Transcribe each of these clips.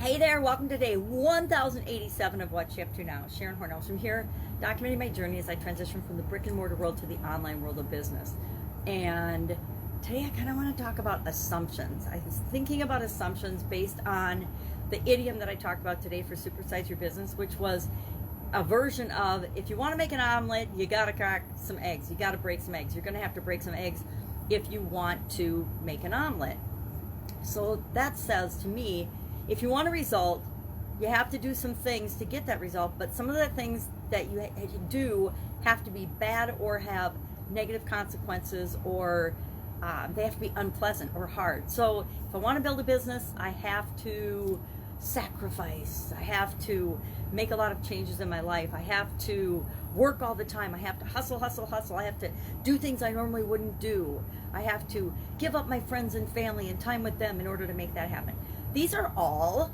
Hey there, welcome to day 1087 of What You Up To Now. Sharon Horne-Ellstrom here, documenting my journey as I transition from the brick and mortar world to the online world of business. And today I kind of want to talk about assumptions. I was thinking about assumptions based on the idiom that I talked about today for Supersize Your Business, which was a version of, if you want to make an omelet, you got to crack some eggs. You got to break some eggs. You're going to have to break some eggs if you want to make an omelet. So that says to me, if you want a result, you have to do some things to get that result, but some of the things that you do have to be bad or have negative consequences, or they have to be unpleasant or hard. So if I want to build a business, I have to sacrifice. I have to make a lot of changes in my life. I have to work all the time. I have to hustle. I have to do things I normally wouldn't do. I have to give up my friends and family and time with them in order to make that happen. These are all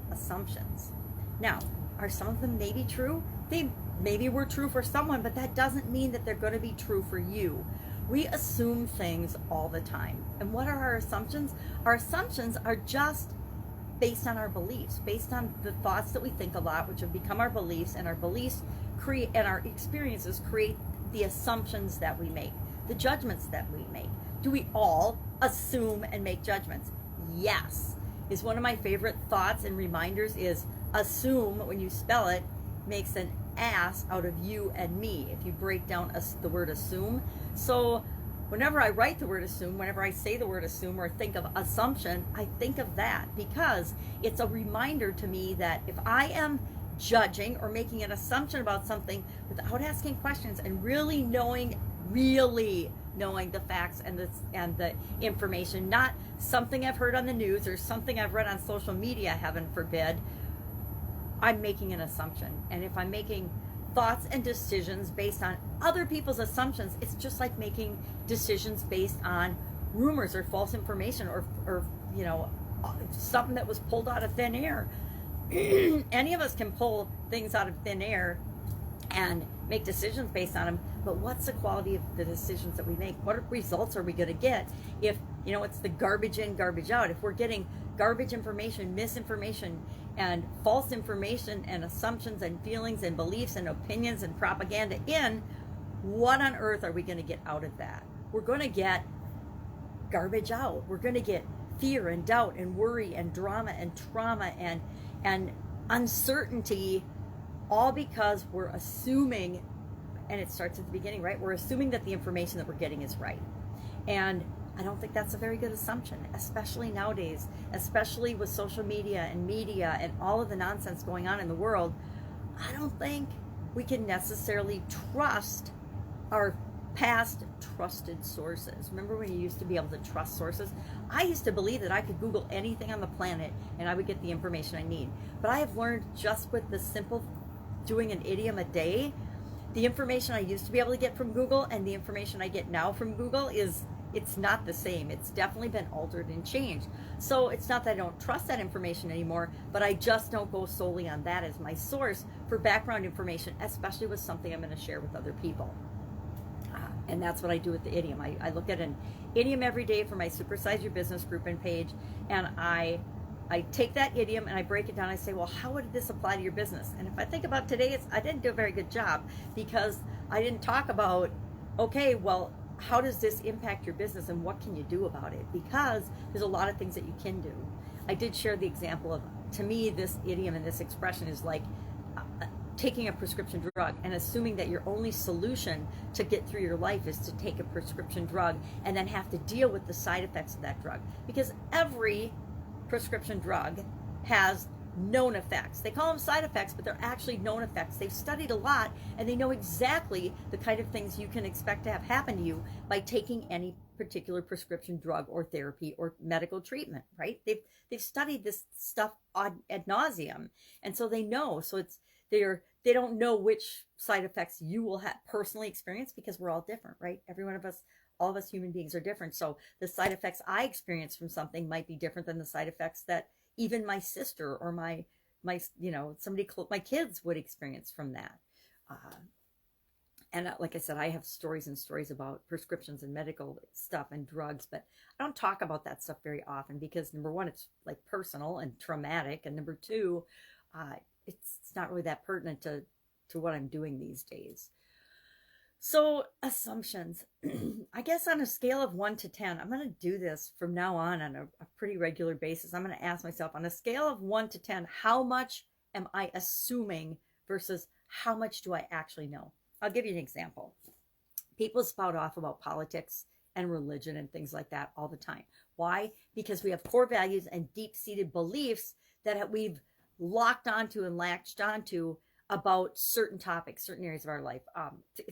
assumptions. Now, are some of them maybe true? They maybe were true for someone, but that doesn't mean that they're going to be true for you. We assume things all the time. And what are our assumptions? Our assumptions are just based on our beliefs, based on the thoughts that we think a lot, which have become our beliefs, and our beliefs create, and our experiences create the assumptions that we make, the judgments that we make. Do we all assume and make judgments? Yes. Is one of my favorite thoughts and reminders is assume, when you spell it, makes an ass out of you and me, if you break down the word assume. So whenever I write the word assume, whenever I say the word assume or think of assumption, I think of that because it's a reminder to me that if I am judging or making an assumption about something without asking questions and really knowing the facts and the information, not something I've heard on the news or something I've read on social media, heaven forbid, I'm making an assumption. And if I'm making thoughts and decisions based on other people's assumptions, it's just like making decisions based on rumors or false information or something that was pulled out of thin air. Any of us can pull things out of thin air and make decisions based on them, but what's the quality of the decisions that we make? What results are we going to get if, it's the garbage in, garbage out? If we're getting garbage information, misinformation, and false information, and assumptions, and feelings, and beliefs, and opinions, and propaganda in, what on earth are we going to get out of that? We're going to get garbage out. We're going to get fear and doubt and worry and drama and trauma and uncertainty, all because we're assuming, and it starts at the beginning, right? We're assuming that the information that we're getting is right. And I don't think that's a very good assumption, especially nowadays, especially with social media and all of the nonsense going on in the world. I don't think we can necessarily trust our past trusted sources. Remember when you used to be able to trust sources? I used to believe that I could Google anything on the planet and I would get the information I need. But I have learned, just with the simple doing an idiom a day, the information I used to be able to get from Google and the information I get now from Google it's not the same. It's definitely been altered and changed. So it's not that I don't trust that information anymore, but I just don't go solely on that as my source for background information, especially with something I'm going to share with other people. And that's what I do with the idiom. I look at an idiom every day for my Supersize Your Business group and page, and I take that idiom and I break it down. I say, well, how would this apply to your business? And if I think about today, I didn't do a very good job because I didn't talk about, okay, well, how does this impact your business and what can you do about it? Because there's a lot of things that you can do. I did share the example of, to me, this idiom and this expression is like taking a prescription drug and assuming that your only solution to get through your life is to take a prescription drug and then have to deal with the side effects of that drug. Because every prescription drug has known effects. They call them side effects, but they're actually known effects. They've studied a lot and they know exactly the kind of things you can expect to have happen to you by taking any particular prescription drug or therapy or medical treatment, right? They've studied this stuff ad nauseum, and so they know. So they don't know which side effects you will have personally experience, because we're all different, right? Every one of us, all of us human beings are different. So the side effects I experience from something might be different than the side effects that even my sister or my my kids would experience from that. And like I said, I have stories and stories about prescriptions and medical stuff and drugs, but I don't talk about that stuff very often because number one, it's like personal and traumatic, and number two, uh, it's not really that pertinent to what I'm doing these days. So assumptions, I guess on a scale of 1 to 10, I'm going to do this from now on a pretty regular basis. I'm going to ask myself on a scale of 1 to 10, how much am I assuming versus how much do I actually know? I'll give you an example. People spout off about politics and religion and things like that all the time. Why? Because we have core values and deep-seated beliefs that we've locked onto and latched onto about certain topics, certain areas of our life.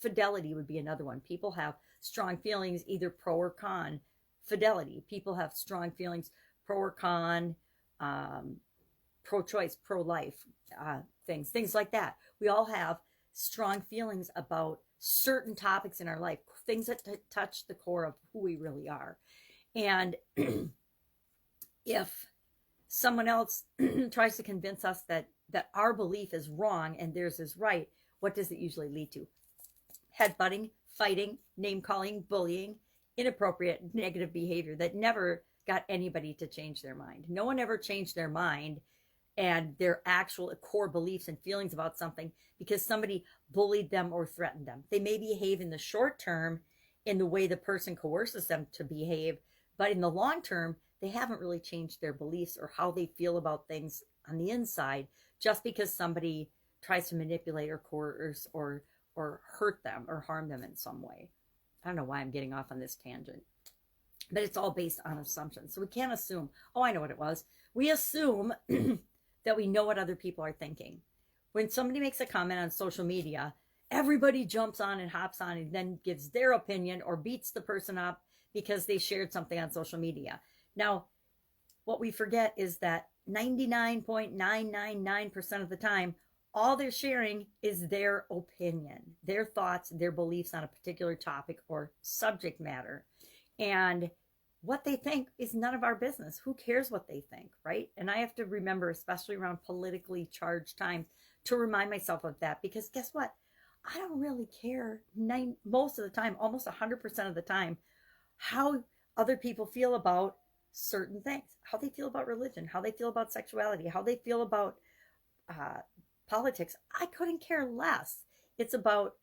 Fidelity would be another one. People have strong feelings, either pro or con fidelity. People have strong feelings, pro or con, pro-choice, pro-life, things like that. We all have strong feelings about certain topics in our life, things that touch the core of who we really are. And if someone else tries to convince us that our belief is wrong and theirs is right, what does it usually lead to? Headbutting, fighting, name calling, bullying, inappropriate, negative behavior that never got anybody to change their mind. No one ever changed their mind and their actual core beliefs and feelings about something because somebody bullied them or threatened them. They may behave in the short term in the way the person coerces them to behave, but in the long term, they haven't really changed their beliefs or how they feel about things on the inside just because somebody tries to manipulate or coerce or hurt them or harm them in some way. I don't know why I'm getting off on this tangent, but it's all based on assumptions. So we can't assume, oh, I know what it was. We assume that we know what other people are thinking. When somebody makes a comment on social media, everybody jumps on and hops on and then gives their opinion or beats the person up because they shared something on social media. Now, what we forget is that 99.999% of the time, all they're sharing is their opinion, their thoughts, their beliefs on a particular topic or subject matter. And what they think is none of our business. Who cares what they think, right? And I have to remember, especially around politically charged times, to remind myself of that because guess what? I don't really care most of the time, almost 100% of the time, how other people feel about certain things, how they feel about religion, how they feel about sexuality, how they feel about politics. I couldn't care less. It's about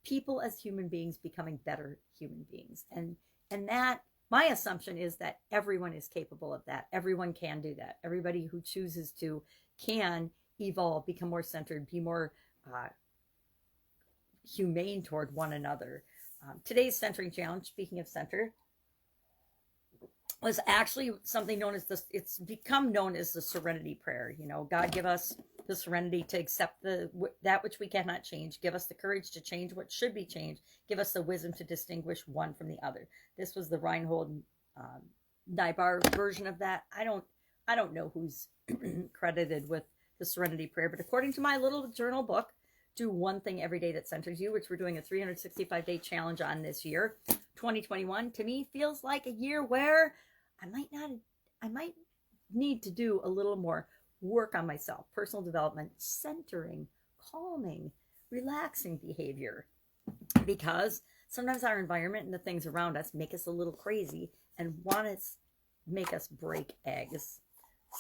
people as human beings becoming better human beings. And that, my assumption is that everyone is capable of that. Everyone can do that. Everybody who chooses to can evolve, become more centered, be more humane toward one another. Today's centering challenge, speaking of center, was actually something known as this. It's become known as the serenity prayer. You know, God, give us the serenity to accept that which we cannot change. Give us the courage to change what should be changed. Give us the wisdom to distinguish one from the other. This was the Reinhold Niebuhr version of that. I don't know who's credited with the serenity prayer, but according to my little journal book, do one thing every day that centers you, which we're doing a 365-day challenge on this year. 2021 to me feels like a year where I might need to do a little more work on myself, personal development, centering, calming, relaxing behavior, because sometimes our environment and the things around us make us a little crazy and want to make us break eggs.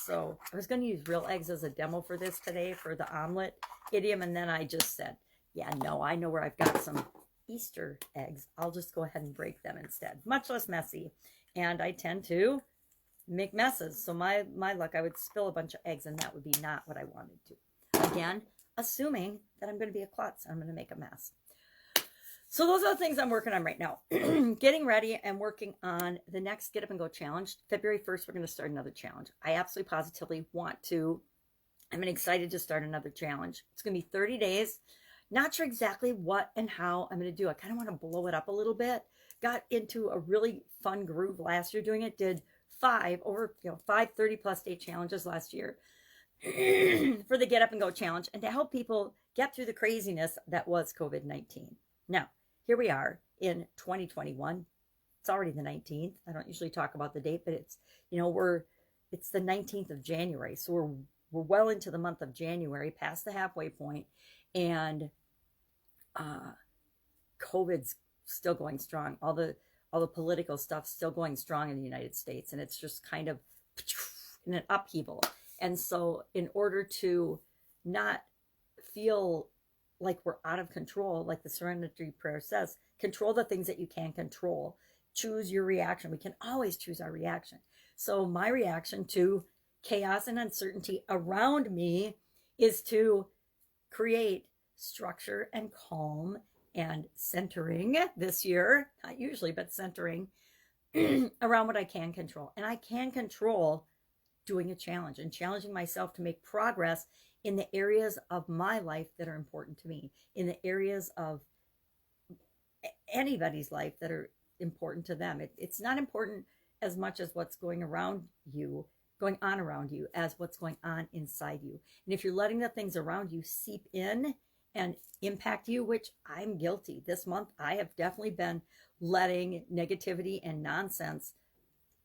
So I was going to use real eggs as a demo for this today for the omelet idiom, and then I just said, yeah, no, I know where I've got some Easter eggs. I'll just go ahead and break them instead. Much less messy. And I tend to make messes. So my luck, I would spill a bunch of eggs, and that would be not what I wanted to. Again, assuming that I'm going to be a klutz. I'm going to make a mess. So those are the things I'm working on right now. Getting ready and working on the next Get Up and Go challenge. February 1st, we're going to start another challenge. I absolutely positively want to. I'm excited to start another challenge. It's going to be 30 days. Not sure exactly what and how I'm going to do. I kind of want to blow it up a little bit. Got into a really fun groove last year doing it. Did 5 30+ day challenges last year for the Get Up and Go challenge, and to help people get through the craziness that was COVID-19. Now, here we are in 2021. It's already the 19th. I don't usually talk about the date, but it's the 19th of January. So we're well into the month of January, past the halfway point, and COVID's still going strong. All the political stuff's still going strong in the United States, and it's just kind of in an upheaval. And so in order to not feel like we're out of control, like the serenity prayer says, control the things that you can control. Choose your reaction. We can always choose our reaction. So my reaction to chaos and uncertainty around me is to create structure and calm and centering this year, not usually, but centering around what I can control. And I can control doing a challenge and challenging myself to make progress in the areas of my life that are important to me, in the areas of anybody's life that are important to them. It's not important as much as what's going on around you, as what's going on inside you. And if you're letting the things around you seep in and impact you, which I'm guilty this month, I have definitely been letting negativity and nonsense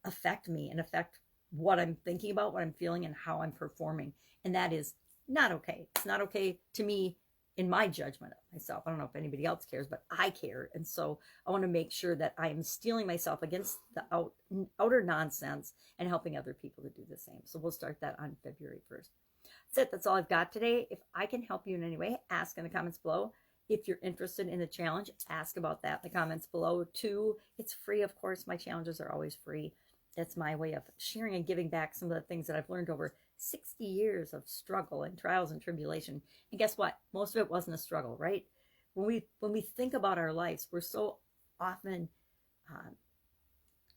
affect me and affect what I'm thinking about, what I'm feeling, and how I'm performing. And that is not okay. It's not okay to me in my judgment of myself. I don't know if anybody else cares, but I care. And so I want to make sure that I am steeling myself against the outer nonsense and helping other people to do the same. So we'll start that on February 1st. That's it. That's all I've got today. If I can help you in any way, ask in the comments below. If you're interested in the challenge, ask about that in the comments below too. It's free, of course. My challenges are always free. That's my way of sharing and giving back some of the things that I've learned over 60 years of struggle and trials and tribulation. And guess what? Most of it wasn't a struggle, right? When we think about our lives, we're so often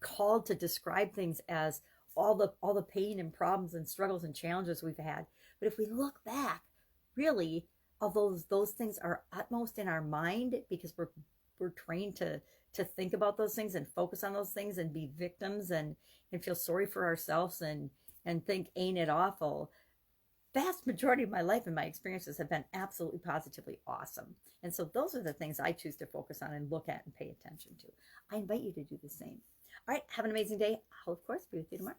called to describe things as all the pain and problems and struggles and challenges we've had. But if we look back, really, although those things are utmost in our mind because we're trained to think about those things and focus on those things and be victims and feel sorry for ourselves and think, ain't it awful? Vast majority of my life and my experiences have been absolutely positively awesome. And so those are the things I choose to focus on and look at and pay attention to. I invite you to do the same. All right, have an amazing day. I'll, of course, be with you tomorrow.